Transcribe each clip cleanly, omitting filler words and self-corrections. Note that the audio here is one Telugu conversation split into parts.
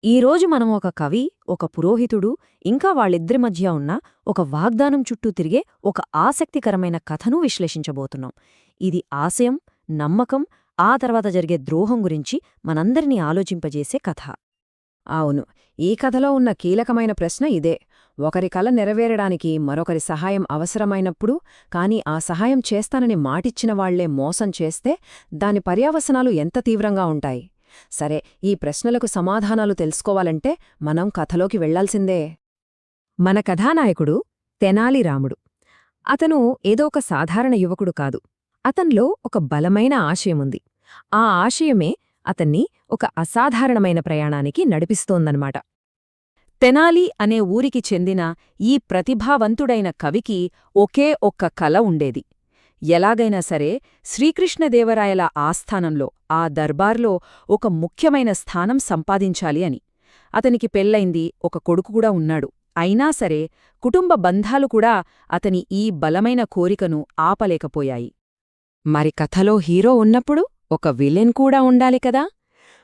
ఈరోజు మనం ఒక కవి, ఒక పురోహితుడు, ఇంకా వాళ్ళిద్దరి మధ్య ఉన్న ఒక వాగ్దానం చుట్టూ తిరిగే ఒక ఆసక్తికరమైన కథను విశ్లేషించబోతున్నాం. ఇది ఆశయం, నమ్మకం, ఆ తర్వాత జరిగే ద్రోహం గురించి మనందరినీ ఆలోచింపజేసే కథ. అవును. ఈ కథలో ఉన్న కీలకమైన ప్రశ్న ఇదే. ఒకరి కల నెరవేరడానికి మరొకరి సహాయం అవసరమైనప్పుడు, కాని ఆ సహాయం చేస్తానని మాటిచ్చిన వాళ్లే మోసం చేస్తే దాని పర్యవసనాలు ఎంత తీవ్రంగా ఉంటాయి? సరే, ఈ ప్రశ్నలకు సమాధానాలు తెలుసుకోవాలంటే మనం కథలోకి వెళ్లాల్సిందే. మన కథానాయకుడు తెనాలి రాముడు. అతను ఏదో ఒక సాధారణ యువకుడు కాదు. అతన్లో ఒక బలమైన ఆశయముంది. ఆ ఆశయమే అతన్ని ఒక అసాధారణమైన ప్రయాణానికి నడిపిస్తోందన్నమాట. తెనాలి అనే ఊరికి చెందిన ఈ ప్రతిభావంతుడైన కవికి ఒకే ఒక్క కల ఉండేది. ఎలాగైనా సరే శ్రీకృష్ణదేవరాయల ఆస్థానంలో, ఆ దర్బార్లో ఒక ముఖ్యమైన స్థానం సంపాదించాలి అని. అతనికి పెళ్లైంది, ఒక కొడుకు కూడా ఉన్నాడు. అయినా సరే కుటుంబ బంధాలు కూడా అతని ఈ బలమైన కోరికను ఆపలేకపోయాయి. మరి కథలో హీరో ఉన్నప్పుడు ఒక విలెన్ కూడా ఉండాలి కదా.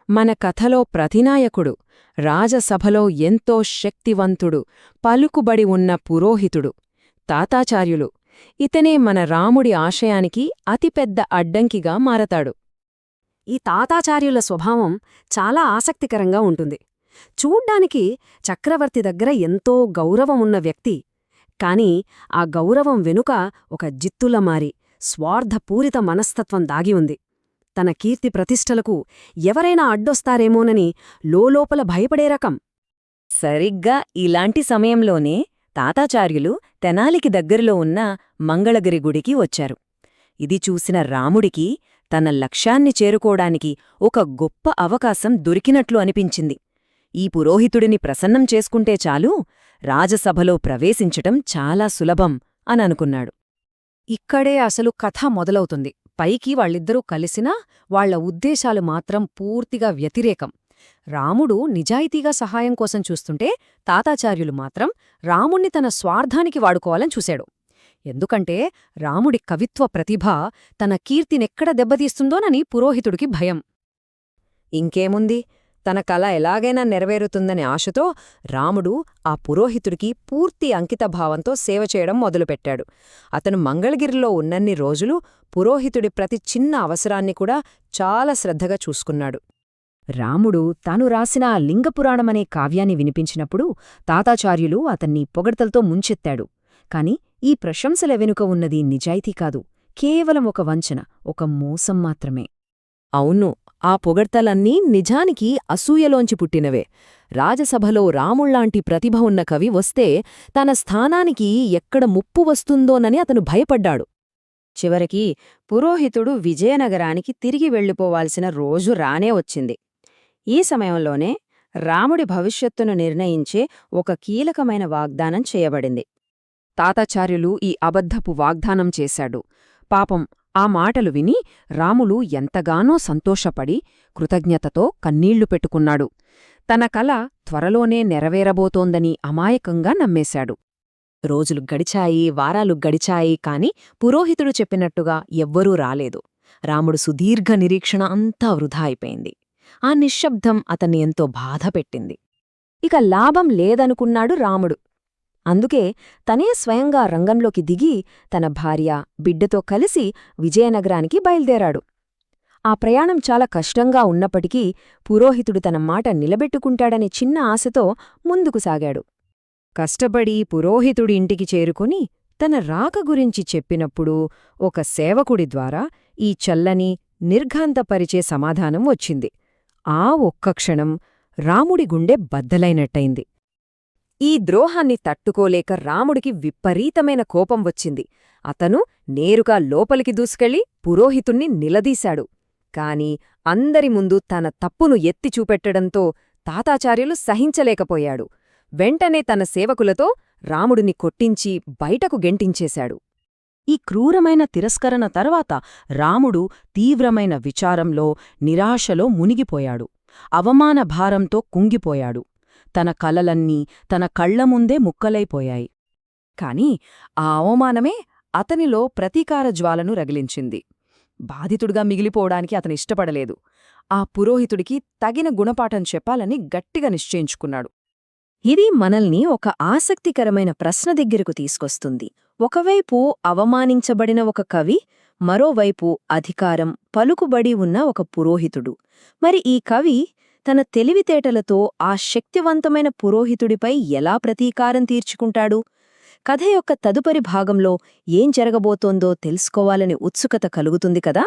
మన కథలో ప్రతినాయకుడు, రాజసభలో ఎంతో శక్తివంతుడు, పలుకుబడి ఉన్న పురోహితుడు, తాతాచార్యులు. ఇతనే మన రాముడి ఆశయానికి అతిపెద్ద అడ్డంకిగా మారతాడు. ఈ తాతాచార్యుల స్వభావం చాలా ఆసక్తికరంగా ఉంటుంది. చూడ్డానికి చక్రవర్తి దగ్గర ఎంతో గౌరవమున్న వ్యక్తి. కాని ఆ గౌరవం వెనుక ఒక జిత్తులమారి స్వార్థపూరిత మనస్తత్వం దాగి ఉంది. తన కీర్తి ప్రతిష్టలకు ఎవరైనా అడ్డొస్తారేమోనని లోలోపల భయపడే రకం. సరిగ్గా ఇలాంటి సమయంలోనే తాతాచార్యులు తెనాలికి దగ్గరలో ఉన్న మంగళగిరి గుడికి వచ్చారు. ఇది చూసిన రాముడికి తన లక్ష్యాన్ని చేరుకోడానికి ఒక గొప్ప అవకాశం దొరికినట్లు అనిపించింది. ఈ పురోహితుడిని ప్రసన్నం చేసుకుంటే చాలు, రాజసభలో ప్రవేశించటం చాలా సులభం అననుకున్నాడు. ఇక్కడే అసలు కథ మొదలవుతుంది. పైకి వాళ్ళిద్దరూ కలిసినా వాళ్ల ఉద్దేశాలు మాత్రం పూర్తిగా వ్యతిరేకం. రాముడు నిజాయితీగా సహాయం కోసం చూస్తుంటే తాతాచార్యులు మాత్రం రాముణ్ణి తన స్వార్థానికి వాడుకోవాలని చూశాడు. ఎందుకంటే రాముడి కవిత్వ ప్రతిభ తన కీర్తినెక్కడ దెబ్బతీస్తుందోనని పురోహితుడికి భయం. ఇంకేముంది, తన కల ఎలాగైనా నెరవేరుతుందనే ఆశతో రాముడు ఆ పురోహితుడికి పూర్తి అంకితభావంతో సేవ చేయడం మొదలుపెట్టాడు. అతను మంగళగిరిలో ఉన్నన్ని రోజులు పురోహితుడి ప్రతి చిన్న అవసరాన్ని కూడా చాలా శ్రద్ధగా చూసుకున్నాడు. రాముడు తాను రాసిన లింగపురాణమనే కావ్యాన్ని వినిపించినప్పుడు తాతాచార్యులు అతన్ని పొగడ్తలతో ముంచెత్తాడు. కాని ఈ ప్రశంసల వెనుక ఉన్నది నిజాయితీ కాదు, కేవలం ఒక వంచన, ఒక మోసం మాత్రమే. అవును, ఆ పొగడ్తలన్నీ నిజానికి అసూయలోంచి పుట్టినవే. రాజసభలో రాముళ్లాంటి ప్రతిభ ఉన్న కవి వస్తే తన స్థానానికి ఎక్కడ ముప్పు వస్తుందోనని అతను భయపడ్డాడు. చివరికి పురోహితుడు విజయనగరానికి తిరిగి వెళ్ళిపోవాల్సిన రోజు రానే వచ్చింది. ఈ సమయంలోనే రాముడి భవిష్యత్తును నిర్ణయించే ఒక కీలకమైన వాగ్దానం చేయబడింది. తాతాచార్యులు ఈ అబద్ధపు వాగ్దానం చేశాడు. పాపం ఆ మాటలు విని రాములు ఎంతగానో సంతోషపడి కృతజ్ఞతతో కన్నీళ్లు పెట్టుకున్నాడు. తన కల త్వరలోనే నెరవేరబోతోందని అమాయకంగా నమ్మేశాడు. రోజులు గడిచాయి, వారాలు గడిచాయి, కాని పురోహితుడు చెప్పినట్టుగా ఎవ్వరూ రాలేదు. రాముడు సుదీర్ఘ నిరీక్షణ అంతా వృధా అయిపోయింది. ఆ నిశ్శబ్దం అతన్ని ఎంతో బాధపెట్టింది. ఇక లాభం లేదనుకున్నాడు రాముడు. అందుకే తనే స్వయంగా రంగంలోకి దిగి తన భార్య, బిడ్డతో కలిసి విజయనగరానికి బయల్దేరాడు. ఆ ప్రయాణం చాలా కష్టంగా ఉన్నప్పటికీ పురోహితుడు తన మాట నిలబెట్టుకుంటాడనే చిన్న ఆశతో ముందుకు సాగాడు. కష్టపడి పురోహితుడి ఇంటికి చేరుకుని తన రాక గురించి చెప్పినప్పుడు ఒక సేవకుడి ద్వారా ఈ చల్లని, నిర్ఘాంతపరిచే సమాధానం వచ్చింది. ఆ ఒక్క క్షణం రాముడి గుండె బద్దలైనట్టయింది. ఈ ద్రోహాన్ని తట్టుకోలేక రాముడికి విపరీతమైన కోపం వచ్చింది. అతను నేరుగా లోపలికి దూసుకెళ్లి పురోహితుణ్ణి నిలదీశాడు. కాని అందరి ముందు తన తప్పును ఎత్తి చూపెట్టడంతో తాతాచార్యులు సహించలేకపోయాడు. వెంటనే తన సేవకులతో రాముడిని కొట్టించి బయటకు గెంటించేశాడు. ఈ క్రూరమైన తిరస్కరణ తర్వాత రాముడు తీవ్రమైన విచారంలో, నిరాశలో మునిగిపోయాడు. అవమాన భారంతో కుంగిపోయాడు. తన కలలన్నీ తన కళ్లముందే ముక్కలైపోయాయి. కాని ఆ అవమానమే అతనిలో ప్రతీకార జ్వాలను రగిలించింది. బాధితుడుగా మిగిలిపోవడానికి అతనిష్టపడలేదు. ఆ పురోహితుడికి తగిన గుణపాఠం చెప్పాలని గట్టిగా నిశ్చయించుకున్నాడు. ఇది మనల్ని ఒక ఆసక్తికరమైన ప్రశ్న దగ్గరకు తీసుకొస్తుంది. ఒకవైపు అవమానించబడిన ఒక కవి, మరోవైపు అధికారం, పలుకుబడి ఉన్న ఒక పురోహితుడు. మరి ఈ కవి తన తెలివితేటలతో ఆ శక్తివంతమైన పురోహితుడిపై ఎలా ప్రతీకారం తీర్చుకుంటాడు? కథ యొక్క తదుపరి భాగంలో ఏం జరగబోతోందో తెలుసుకోవాలని ఉత్సుకత కలుగుతుంది కదా.